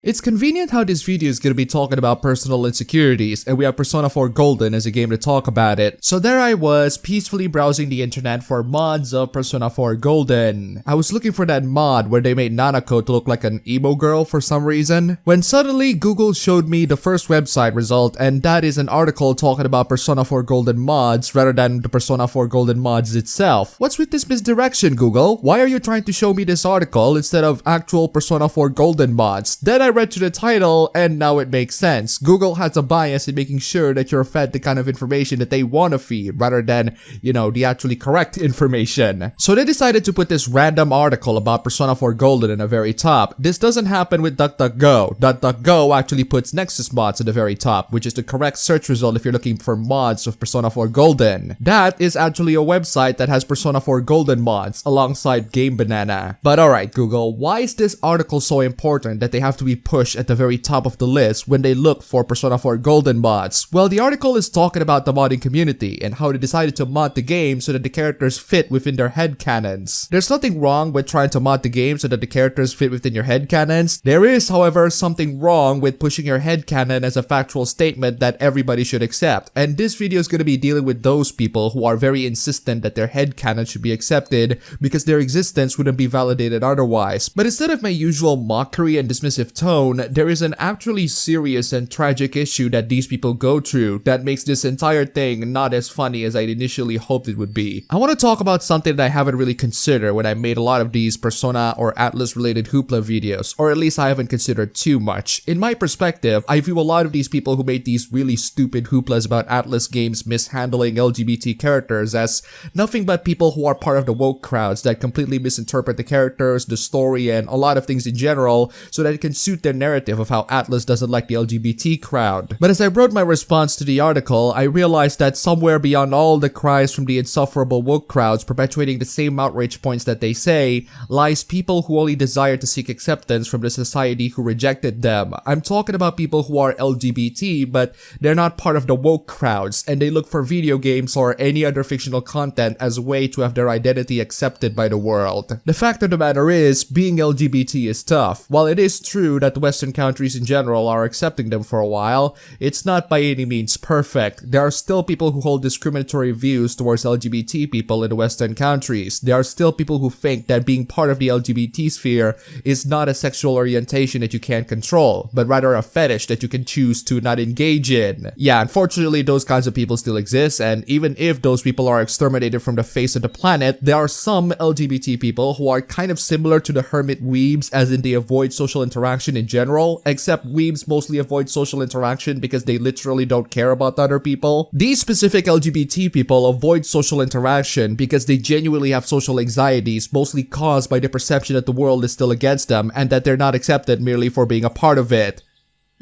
It's convenient how this video is going to be talking about personal insecurities, and we have Persona 4 Golden as a game to talk about it. So there I was, peacefully browsing the internet for mods of Persona 4 Golden. I was looking for that mod where they made Nanako to look like an emo girl for some reason, when suddenly Google showed me the first website result, and that is an article talking about Persona 4 Golden mods rather than the Persona 4 Golden mods itself. What's with this misdirection, Google? Why are you trying to show me this article instead of actual Persona 4 Golden mods? Then I read to the title and now it makes sense. Google has a bias in making sure that you're fed the kind of information that they want to feed rather than, the actually correct information. So they decided to put this random article about Persona 4 Golden in the very top. This doesn't happen with DuckDuckGo. DuckDuckGo actually puts Nexus mods at the very top, which is the correct search result if you're looking for mods of Persona 4 Golden. That is actually a website that has Persona 4 Golden mods alongside Game Banana. But alright Google, why is this article so important that they have to be pushed at the very top of the list when they look for Persona 4 Golden mods? Well, the article is talking about the modding community and how they decided to mod the game so that the characters fit within their headcanons. There's nothing wrong with trying to mod the game so that the characters fit within your headcanons. There is, however, something wrong with pushing your headcanon as a factual statement that everybody should accept. And this video is going to be dealing with those people who are very insistent that their headcanon should be accepted because their existence wouldn't be validated otherwise. But instead of my usual mockery and dismissive tone, there is an actually serious and tragic issue that these people go through that makes this entire thing not as funny as I initially hoped it would be. I want to talk about something that I haven't really considered when I made a lot of these Persona or Atlas related hoopla videos, or at least I haven't considered too much. In my perspective, I view a lot of these people who made these really stupid hooplas about Atlas games mishandling LGBT characters as nothing but people who are part of the woke crowds that completely misinterpret the characters, the story, and a lot of things in general so that it can suit their narrative of how Atlas doesn't like the LGBT crowd. But as I wrote my response to the article, I realized that somewhere beyond all the cries from the insufferable woke crowds perpetuating the same outrage points that they say, lies people who only desire to seek acceptance from the society who rejected them. I'm talking about people who are LGBT, but they're not part of the woke crowds, and they look for video games or any other fictional content as a way to have their identity accepted by the world. The fact of the matter is, being LGBT is tough. While it is true that the Western countries in general are accepting them for a while, it's not by any means perfect. There are still people who hold discriminatory views towards LGBT people in the Western countries. There are still people who think that being part of the LGBT sphere is not a sexual orientation that you can't control, but rather a fetish that you can choose to not engage in. Yeah, unfortunately those kinds of people still exist, and even if those people are exterminated from the face of the planet, there are some LGBT people who are kind of similar to the hermit weebs, as in they avoid social interaction in general, except weebs mostly avoid social interaction because they literally don't care about other people. These specific LGBT people avoid social interaction because they genuinely have social anxieties, mostly caused by the perception that the world is still against them and that they're not accepted merely for being a part of it.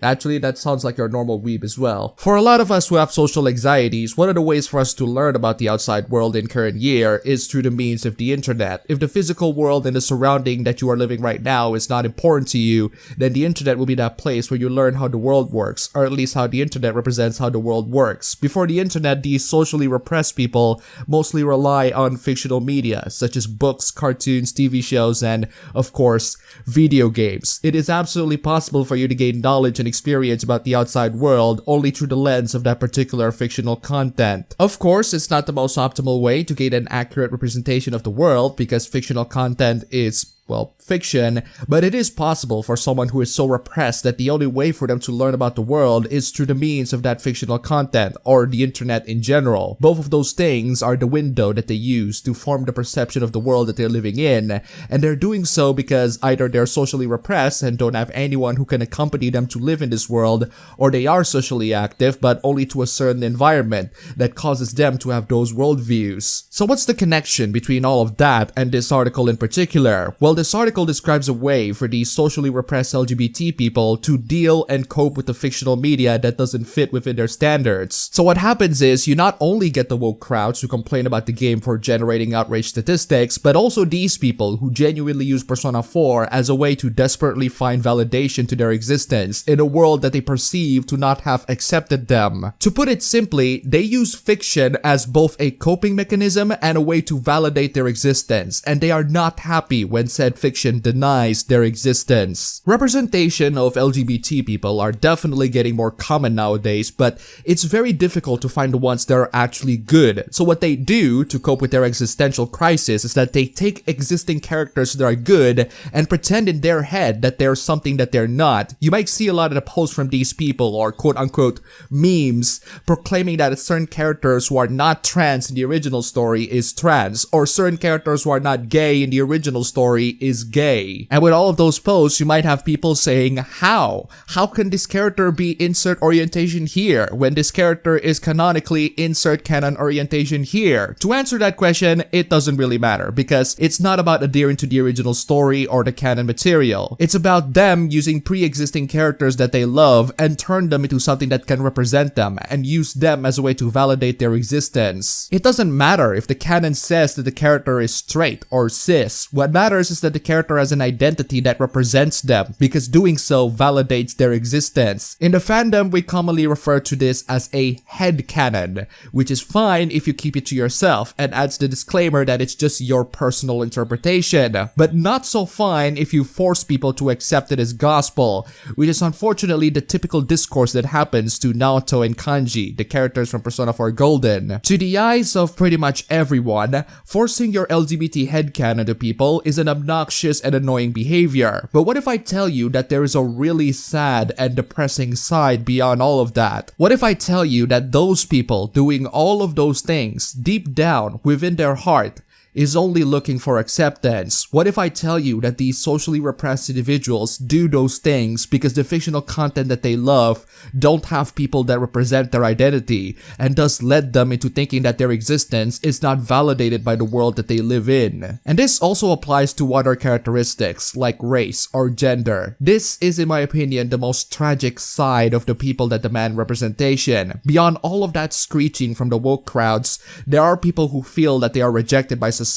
Actually, that sounds like your normal weeb as well. For a lot of us who have social anxieties, one of the ways for us to learn about the outside world in current year is through the means of the internet. If the physical world and the surrounding that you are living right now is not important to you, then the internet will be that place where you learn how the world works, or at least how the internet represents how the world works. Before the internet, these socially repressed people mostly rely on fictional media, such as books, cartoons, TV shows, and, of course, video games. It is absolutely possible for you to gain knowledge and experience about the outside world only through the lens of that particular fictional content. Of course, it's not the most optimal way to gain an accurate representation of the world because fictional content is, well, fiction, but it is possible for someone who is so repressed that the only way for them to learn about the world is through the means of that fictional content, or the internet in general. Both of those things are the window that they use to form the perception of the world that they're living in, and they're doing so because either they're socially repressed and don't have anyone who can accompany them to live in this world, or they are socially active but only to a certain environment that causes them to have those worldviews. So what's the connection between all of that and this article in particular? Well, this article describes a way for these socially repressed LGBT people to deal and cope with the fictional media that doesn't fit within their standards. So what happens is you not only get the woke crowds who complain about the game for generating outrage statistics, but also these people who genuinely use Persona 4 as a way to desperately find validation to their existence in a world that they perceive to not have accepted them. To put it simply, they use fiction as both a coping mechanism and a way to validate their existence, and they are not happy when said said fiction denies their existence. Representation of LGBT people are definitely getting more common nowadays, but it's very difficult to find the ones that are actually good. So what they do to cope with their existential crisis is that they take existing characters that are good and pretend in their head that they're something that they're not. You might see a lot of the posts from these people, or quote-unquote memes, proclaiming that certain characters who are not trans in the original story is trans, or certain characters who are not gay in the original story is gay. And with all of those posts, you might have people saying, how? How can this character be insert orientation here when this character is canonically insert canon orientation here? To answer that question, it doesn't really matter, because it's not about adhering to the original story or the canon material. It's about them using pre-existing characters that they love and turn them into something that can represent them and use them as a way to validate their existence. It doesn't matter if the canon says that the character is straight or cis. What matters is that the character has an identity that represents them, because doing so validates their existence. In the fandom, we commonly refer to this as a headcanon, which is fine if you keep it to yourself and adds the disclaimer that it's just your personal interpretation, but not so fine if you force people to accept it as gospel, which is unfortunately the typical discourse that happens to Naoto and Kanji, the characters from Persona 4 Golden. To the eyes of pretty much everyone, forcing your LGBT headcanon to people is an obnoxious and annoying behavior. But what if I tell you that there is a really sad and depressing side beyond all of that? What if I tell you that those people doing all of those things deep down within their heart is only looking for acceptance? What if I tell you that these socially repressed individuals do those things because the fictional content that they love don't have people that represent their identity, and thus led them into thinking that their existence is not validated by the world that they live in? And this also applies to other characteristics like race or gender. This is, in my opinion, the most tragic side of the people that demand representation. Beyond all of that screeching from the woke crowds, there are people who feel that they are rejected by society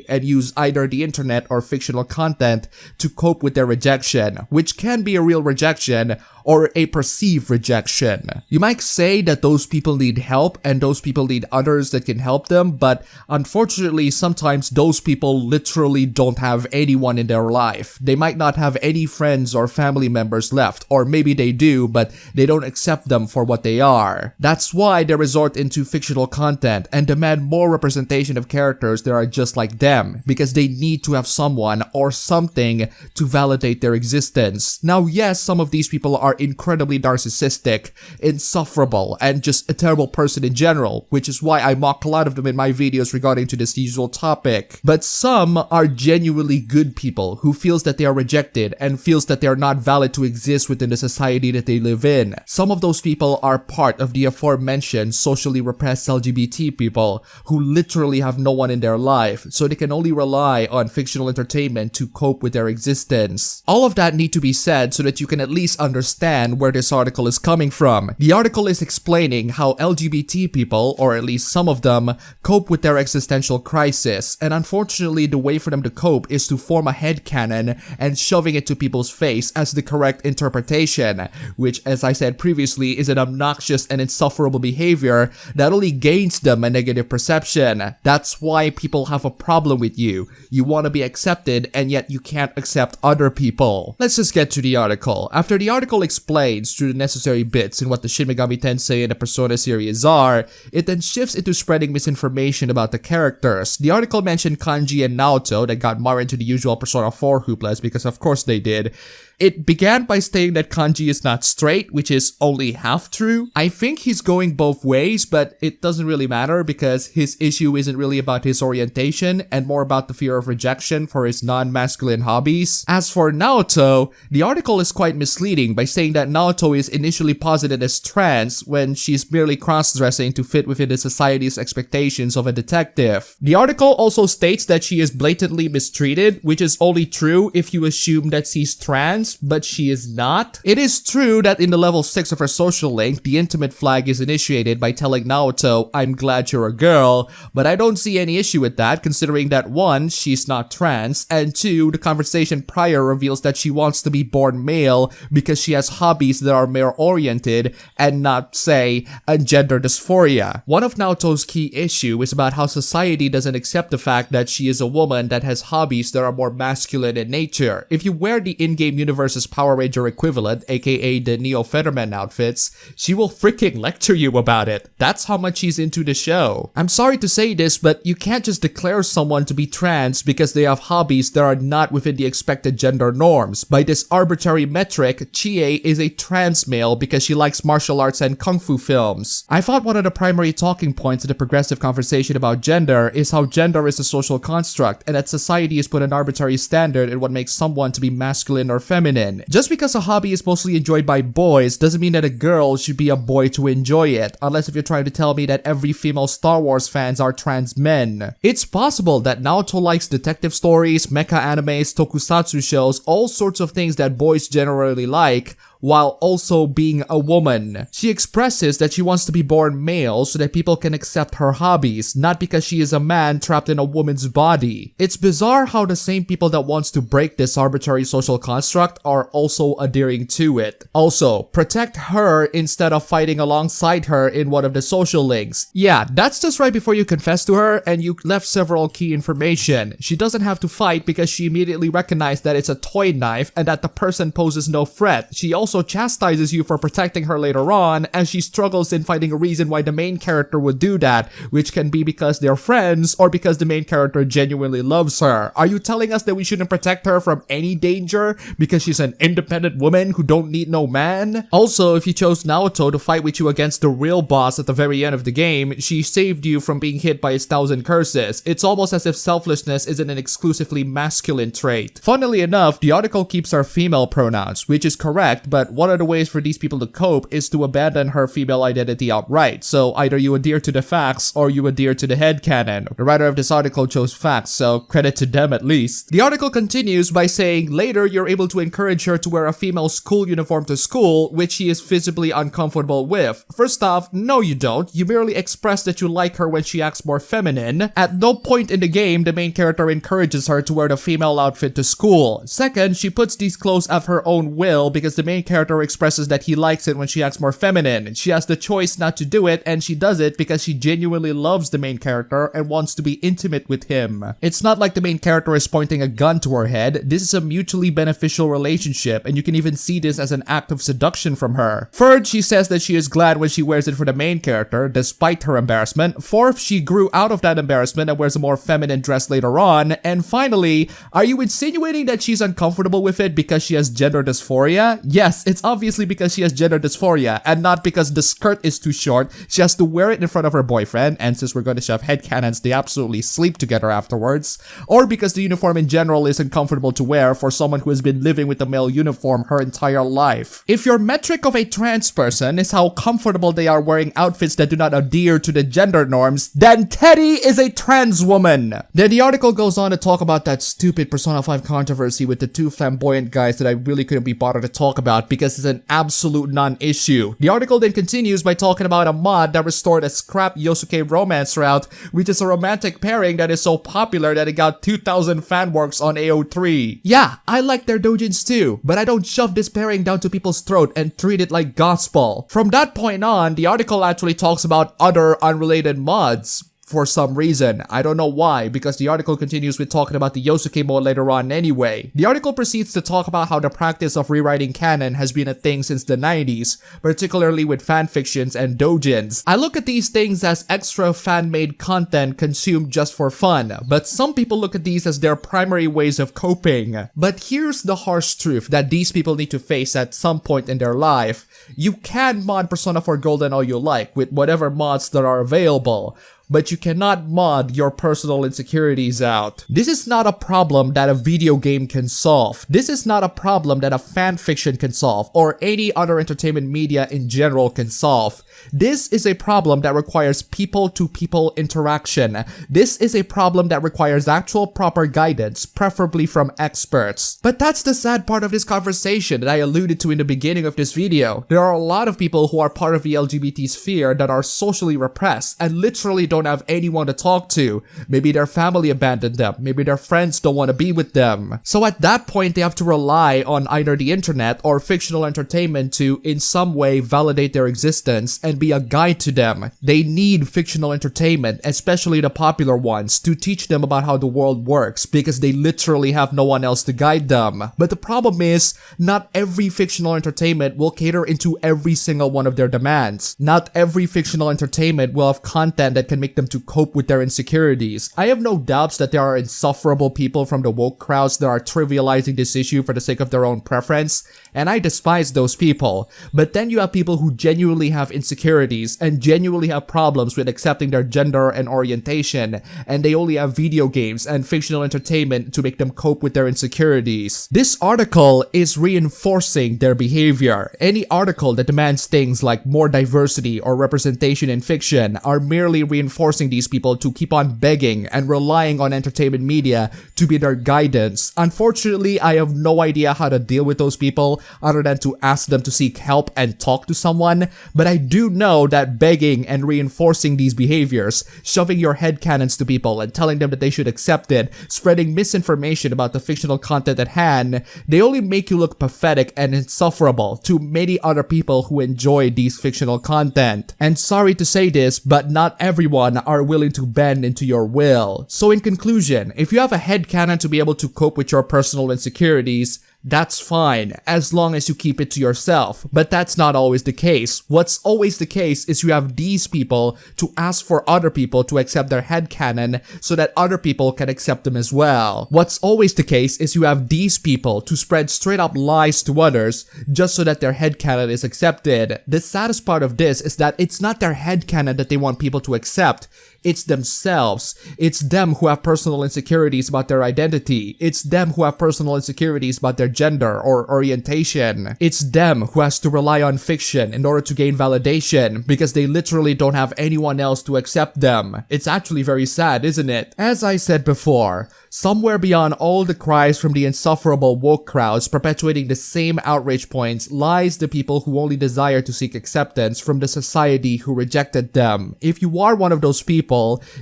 and use either the internet or fictional content to cope with their rejection, which can be a real rejection or a perceived rejection. You might say that those people need help and those people need others that can help them, but unfortunately sometimes those people literally don't have anyone in their life. They might not have any friends or family members left, or maybe they do, but they don't accept them for what they are. That's why they resort into fictional content and demand more representation of characters that are just like them, because they need to have someone or something to validate their existence. Now, yes, some of these people are incredibly narcissistic, insufferable, and just a terrible person in general, which is why I mock a lot of them in my videos regarding to this usual topic. But some are genuinely good people who feels that they are rejected and feels that they are not valid to exist within the society that they live in. Some of those people are part of the aforementioned socially repressed LGBT people who literally have no one in their life, so they can only rely on fictional entertainment to cope with their existence. All of that need to be said so that you can at least understand where this article is coming from. The article is explaining how LGBT people, or at least some of them, cope with their existential crisis, and unfortunately the way for them to cope is to form a headcanon and shoving it to people's face as the correct interpretation, which, as I said previously, is an obnoxious and insufferable behavior that only gains them a negative perception. That's why people have a problem with you. You want to be accepted, and yet you can't accept other people. Let's just get to the article. After the article explains through the necessary bits in what the Shin Megami Tensei and the Persona series are, it then shifts into spreading misinformation about the characters. The article mentioned Kanji and Naoto that got more into the usual Persona 4 hooplas, because of course they did. It began by stating that Kanji is not straight, which is only half true. I think he's going both ways, but it doesn't really matter because his issue isn't really about his orientation and more about the fear of rejection for his non-masculine hobbies. As for Naoto, the article is quite misleading by saying that Naoto is initially posited as trans when she's merely cross-dressing to fit within the society's expectations of a detective. The article also states that she is blatantly mistreated, which is only true if you assume that she's trans, trans, but she is not. It is true that in the level 6 of her social link, the intimate flag is initiated by telling Naoto, "I'm glad you're a girl," but I don't see any issue with that considering that 1, she's not trans, and 2, the conversation prior reveals that she wants to be born male because she has hobbies that are male-oriented and not, say, a gender dysphoria. One of Naoto's key issue is about how society doesn't accept the fact that she is a woman that has hobbies that are more masculine in nature. If you wear the in-game universe's Power Ranger equivalent, aka the Neo Featherman outfits, she will freaking lecture you about it. That's how much she's into the show. I'm sorry to say this, but you can't just declare someone to be trans because they have hobbies that are not within the expected gender norms. By this arbitrary metric, Chie is a trans male because she likes martial arts and kung fu films. I thought one of the primary talking points in the progressive conversation about gender is how gender is a social construct and that society has put an arbitrary standard in what makes someone to be masculine or feminine. Just because a hobby is mostly enjoyed by boys doesn't mean that a girl should be a boy to enjoy it, unless if you're trying to tell me that every female Star Wars fans are trans men. It's possible that Naoto likes detective stories, mecha animes, tokusatsu shows, all sorts of things that boys generally like, while also being a woman. She expresses that she wants to be born male so that people can accept her hobbies, not because she is a man trapped in a woman's body. It's bizarre how the same people that wants to break this arbitrary social construct are also adhering to it. Also, protect her instead of fighting alongside her in one of the social links. Yeah, that's just right before you confess to her and you left several key information. She doesn't have to fight because she immediately recognized that it's a toy knife and that the person poses no threat. She also chastises you for protecting her later on, and she struggles in finding a reason why the main character would do that, which can be because they're friends or because the main character genuinely loves her. Are you telling us that we shouldn't protect her from any danger because she's an independent woman who don't need no man? Also, if you chose Naoto to fight with you against the real boss at the very end of the game, she saved you from being hit by his 1,000 curses. It's almost as if selflessness isn't an exclusively masculine trait. Funnily enough, the article keeps her female pronouns, which is correct, but one of the ways for these people to cope is to abandon her female identity outright. So either you adhere to the facts or you adhere to the headcanon. The writer of this article chose facts, so credit to them at least. The article continues by saying later you're able to encourage her to wear a female school uniform to school, which she is visibly uncomfortable with. First off, no you don't. You merely express that you like her when she acts more feminine. At no point in the game the main character encourages her to wear the female outfit to school. Second, she puts these clothes of her own will because the main character expresses that he likes it when she acts more feminine. She has the choice not to do it, and she does it because she genuinely loves the main character and wants to be intimate with him. It's not like the main character is pointing a gun to her head. This is a mutually beneficial relationship, and you can even see this as an act of seduction from her. Third, she says that she is glad when she wears it for the main character, despite her embarrassment. Fourth, she grew out of that embarrassment and wears a more feminine dress later on. And finally, are you insinuating that she's uncomfortable with it because she has gender dysphoria? Yes, it's obviously because she has gender dysphoria, and not because the skirt is too short. She has to wear it in front of her boyfriend, and since we're going to shove headcanons, they absolutely sleep together afterwards. Or because the uniform in general is uncomfortable to wear for someone who has been living with a male uniform her entire life. If your metric of a trans person is how comfortable they are wearing outfits that do not adhere to the gender norms, then Teddy is a trans woman. Then the article goes on to talk about that stupid Persona 5 controversy with the two flamboyant guys that I really couldn't be bothered to talk about because it's an absolute non-issue. The article then continues by talking about a mod that restored a scrap Yosuke romance route, which is a romantic pairing that is so popular that it got 2,000 fanworks on AO3. Yeah, I like their doujins too, but I don't shove this pairing down to people's throat and treat it like gospel. From that point on, the article actually talks about other unrelated mods. For some reason. I don't know why, because the article continues with talking about the Yosuke mode later on anyway. The article proceeds to talk about how the practice of rewriting canon has been a thing since the 90s, particularly with fanfictions and doujins. I look at these things as extra fan-made content consumed just for fun, but some people look at these as their primary ways of coping. But here's the harsh truth that these people need to face at some point in their life. You can mod Persona 4 Golden all you like, with whatever mods that are available. but you cannot mod your personal insecurities out. This is not a problem that a video game can solve. This is not a problem that a fan fiction can solve or any other entertainment media in general can solve. This is a problem that requires people-to-people interaction. This is a problem that requires actual proper guidance, preferably from experts. But that's the sad part of this conversation that I alluded to in the beginning of this video. There are a lot of people who are part of the LGBT sphere that are socially repressed and literally don't have anyone to talk to. Maybe their family abandoned them. Maybe their friends don't want to be with them. So at that point, they have to rely on either the internet or fictional entertainment to, in some way, validate their existence and be a guide to them. They need fictional entertainment, especially the popular ones, to teach them about how the world works because they literally have no one else to guide them. But the problem is, not every fictional entertainment will cater into every single one of their demands. Not every fictional entertainment will have content that can make them to cope with their insecurities. I have no doubts that there are insufferable people from the woke crowds that are trivializing this issue for the sake of their own preference, and I despise those people. But then you have people who genuinely have insecurities and genuinely have problems with accepting their gender and orientation, and they only have video games and fictional entertainment to make them cope with their insecurities. This article is reinforcing their behavior. Any article that demands things like more diversity or representation in fiction are merely reinforcing these people to keep on begging and relying on entertainment media to be their guidance. Unfortunately, I have no idea how to deal with those people other than to ask them to seek help and talk to someone, but I do know that begging and reinforcing these behaviors, shoving your headcanons to people and telling them that they should accept it, spreading misinformation about the fictional content at hand, they only make you look pathetic and insufferable to many other people who enjoy these fictional content. And sorry to say this, but not everyone are willing to bend into your will. So in conclusion, if you have a headcanon to be able to cope with your personal insecurities, that's fine, as long as you keep it to yourself. But that's not always the case. What's always the case is you have these people to ask for other people to accept their headcanon so that other people can accept them as well. What's always the case is you have these people to spread straight up lies to others just so that their headcanon is accepted. The saddest part of this is that it's not their headcanon that they want people to accept. It's themselves. It's them who have personal insecurities about their identity. It's them who have personal insecurities about their gender or orientation. It's them who has to rely on fiction in order to gain validation because they literally don't have anyone else to accept them. It's actually very sad, isn't it? As I said before, somewhere beyond all the cries from the insufferable woke crowds perpetuating the same outrage points lies the people who only desire to seek acceptance from the society who rejected them. If you are one of those people,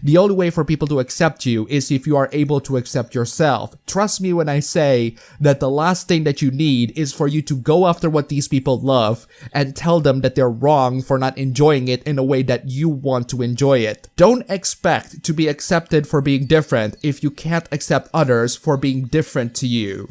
the only way for people to accept you is if you are able to accept yourself. Trust me when I say that the last thing that you need is for you to go after what these people love and tell them that they're wrong for not enjoying it in a way that you want to enjoy it. Don't expect to be accepted for being different if you can't accept others for being different to you.